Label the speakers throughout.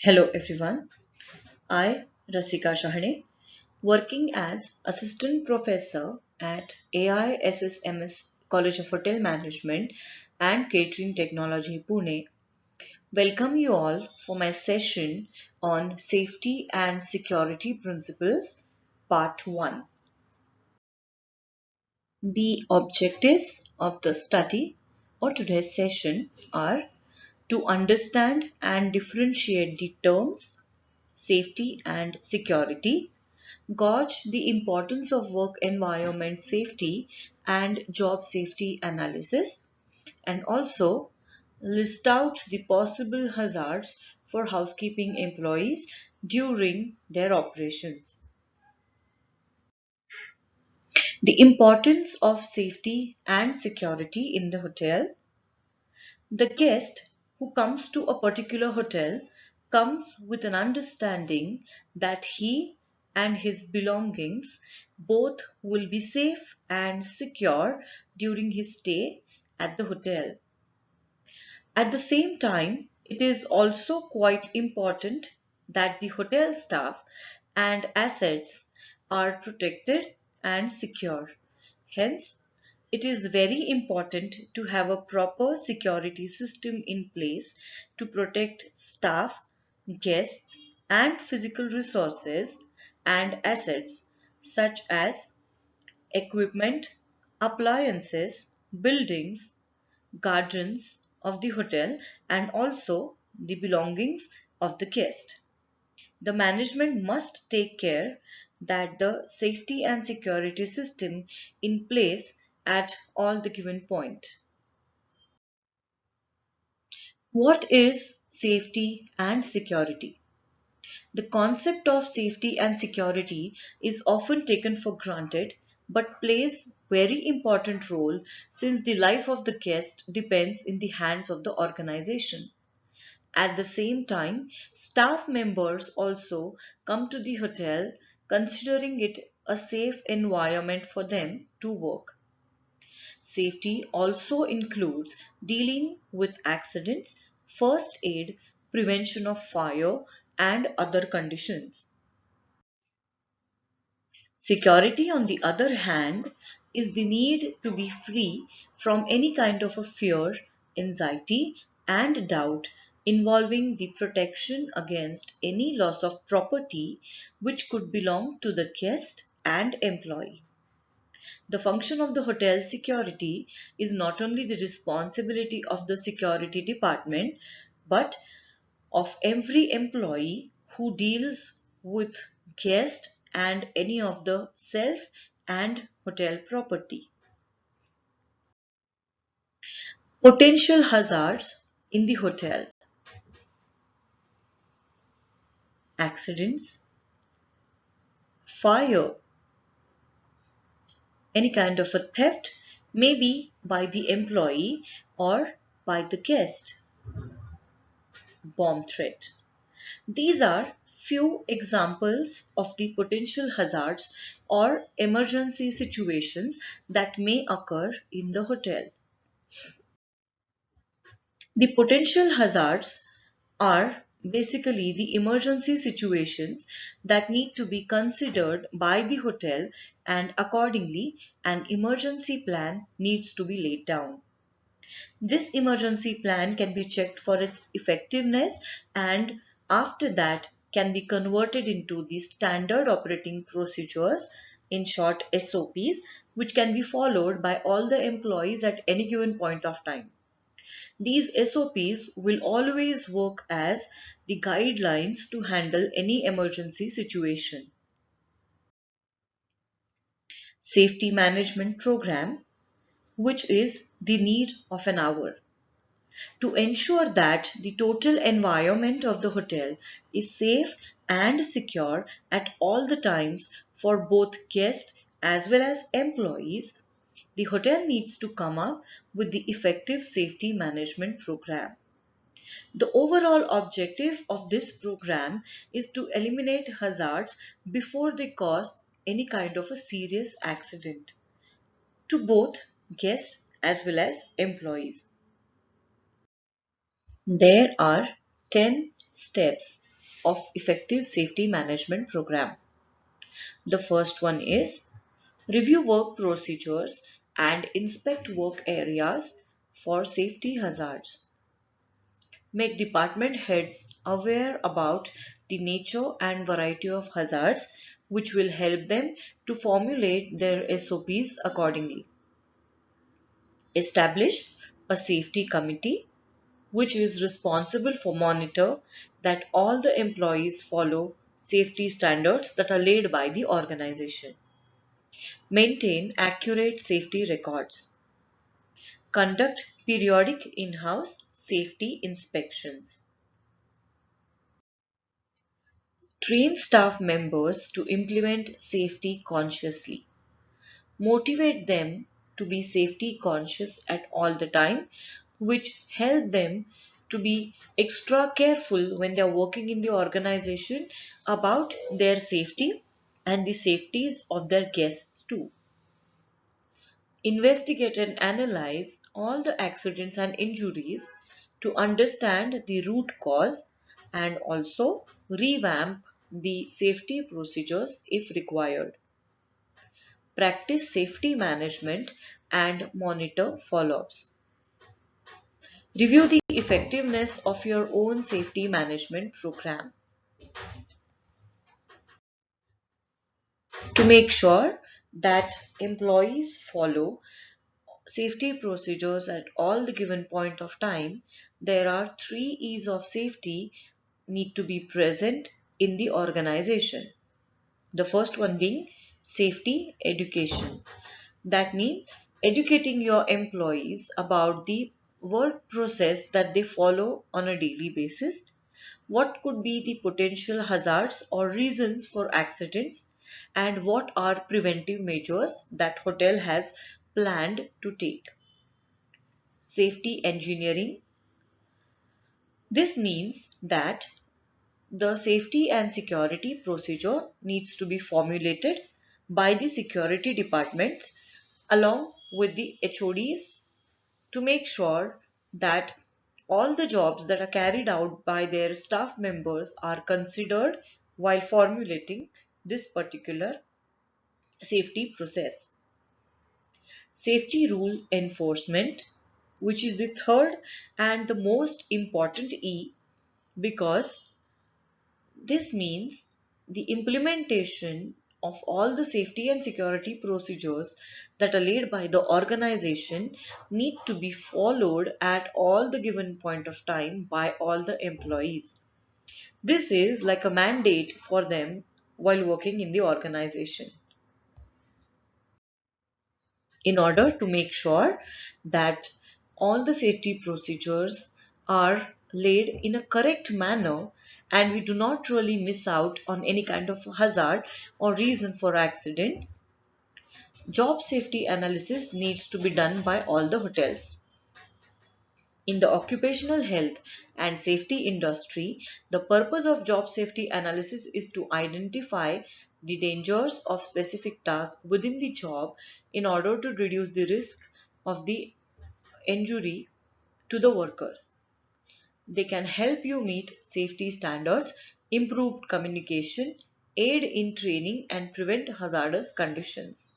Speaker 1: Hello everyone. I, Rasika Shahane, working as Assistant Professor at AISSMS College of Hotel Management and Catering Technology, Pune, welcome you all for my session on Safety and Security Principles, Part 1. The objectives of the study or today's session are to understand and differentiate the terms safety and security, gauge the importance of work environment safety and job safety analysis, and also list out the possible hazards for housekeeping employees during their operations. The importance of safety and security in the hotel. The guest who comes to a particular hotel comes with an understanding that he and his belongings both will be safe and secure during his stay at the hotel. At the same time, it is also quite important that the hotel staff and assets are protected and secure. Hence, it is very important to have a proper security system in place to protect staff, guests, and physical resources and assets such as equipment, appliances, buildings, gardens of the hotel, and also the belongings of the guest. The management must take care that the safety and security system in place at all the given point. What is safety and security? The concept of safety and security is often taken for granted but plays very important role since the life of the guest depends in the hands of the organization. At the same time, staff members also come to the hotel considering it a safe environment for them to work. Safety also includes dealing with accidents, first aid, prevention of fire, and other conditions. Security, on the other hand, is the need to be free from any kind of a fear, anxiety, and doubt involving the protection against any loss of property which could belong to the guest and employee. The function of the hotel security is not only the responsibility of the security department but of every employee who deals with guest and any of the self and hotel property. Potential hazards in the hotel: accidents, fire, any kind of a theft, maybe by the employee or by the guest, bomb threat. These are few examples of the potential hazards or emergency situations that may occur in the hotel. The potential hazards are basically the emergency situations that need to be considered by the hotel, and accordingly an emergency plan needs to be laid down. This emergency plan can be checked for its effectiveness and after that can be converted into the standard operating procedures, in short SOPs, which can be followed by all the employees at any given point of time. These SOPs will always work as the guidelines to handle any emergency situation. Safety Management Program, which is the need of an hour. To ensure that the total environment of the hotel is safe and secure at all the times for both guests as well as employees, the hotel needs to come up with the effective safety management program. The overall objective of this program is to eliminate hazards before they cause any kind of a serious accident to both guests as well as employees. There are 10 steps of effective safety management program. The first one is review work procedures and inspect work areas for safety hazards. Make department heads aware about the nature and variety of hazards, which will help them to formulate their SOPs accordingly. Establish a safety committee which is responsible for monitor that all the employees follow safety standards that are laid by the organization. Maintain accurate safety records. Conduct periodic in-house safety inspections. Train staff members to implement safety consciously. Motivate them to be safety conscious at all the time, which help them to be extra careful when they are working in the organization about their safety and the safeties of their guests too. Investigate and analyze all the accidents and injuries to understand the root cause and also revamp the safety procedures if required. Practice safety management and monitor follow-ups. Review the effectiveness of your own safety management program to make sure that employees follow safety procedures at all the given point of time. There are 3 E's of safety need to be present in the organization. The first one being safety education. That means educating your employees about the work process that they follow on a daily basis. What could be the potential hazards or reasons for accidents, and what are preventive measures that hotel has planned to take. Safety engineering. This means that the safety and security procedure needs to be formulated by the security department along with the HODs to make sure that all the jobs that are carried out by their staff members are considered while formulating this particular safety process. Safety rule enforcement, which is the third and the most important E, because this means the implementation of all the safety and security procedures that are laid by the organization need to be followed at all the given point of time by all the employees. This is like a mandate for them while working in the organization. In order to make sure that all the safety procedures are laid in a correct manner and we do not really miss out on any kind of hazard or reason for accident, job safety analysis needs to be done by all the hotels. In the occupational health and safety industry, the purpose of job safety analysis is to identify the dangers of specific tasks within the job in order to reduce the risk of the injury to the workers. They can help you meet safety standards, improve communication, aid in training, and prevent hazardous conditions.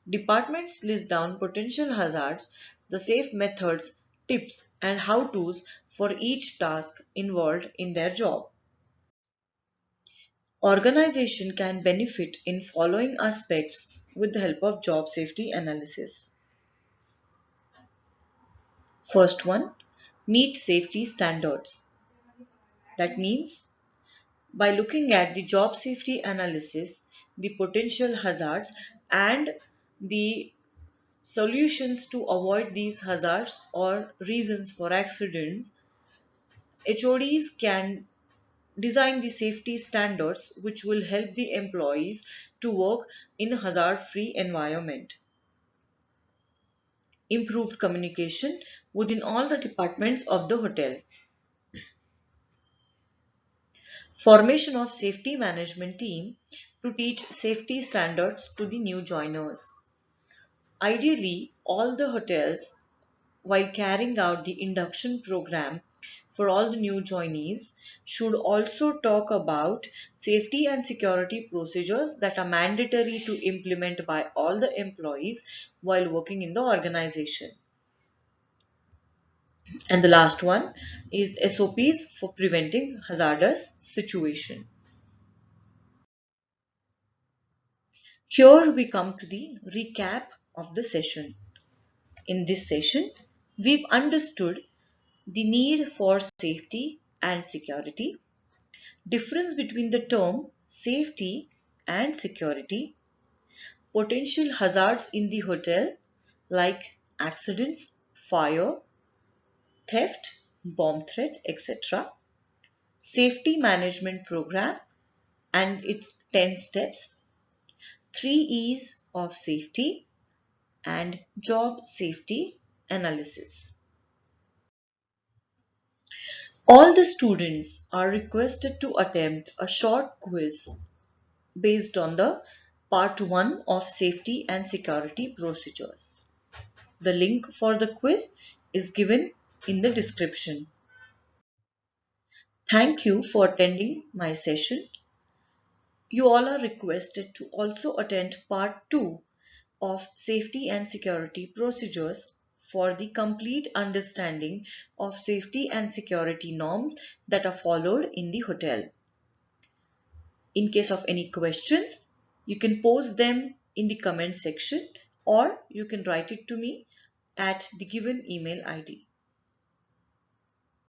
Speaker 1: Departments list down potential hazards, the safe methods, tips, and how to's for each task involved in their job. Organization can benefit in following aspects with the help of job safety analysis. First one, meet safety standards. That means by looking at the job safety analysis, the potential hazards and the solutions to avoid these hazards or reasons for accidents, HODs can design the safety standards which will help the employees to work in a hazard-free environment. Improved communication within all the departments of the hotel. Formation of safety management team to teach safety standards to the new joiners. Ideally, all the hotels, while carrying out the induction program for all the new joinees should also talk about safety and security procedures that are mandatory to implement by all the employees while working in the organization. And the last one is SOPs for preventing hazardous situation. Here we come to the recap of the session. In this session, we've understood the need for safety and security, difference between the term safety and security, potential hazards in the hotel like accidents, fire, theft, bomb threat, etc., safety management program and its 10 steps, 3 E's of safety, and job safety analysis. All the students are requested to attempt a short quiz based on the part 1 of safety and security procedures. The link for the quiz is given in the description. Thank you for attending my session. You all are requested to also attend part 2 of safety and security procedures for the complete understanding of safety and security norms that are followed in the hotel. In case of any questions, you can post them in the comment section or you can write it to me at the given email ID.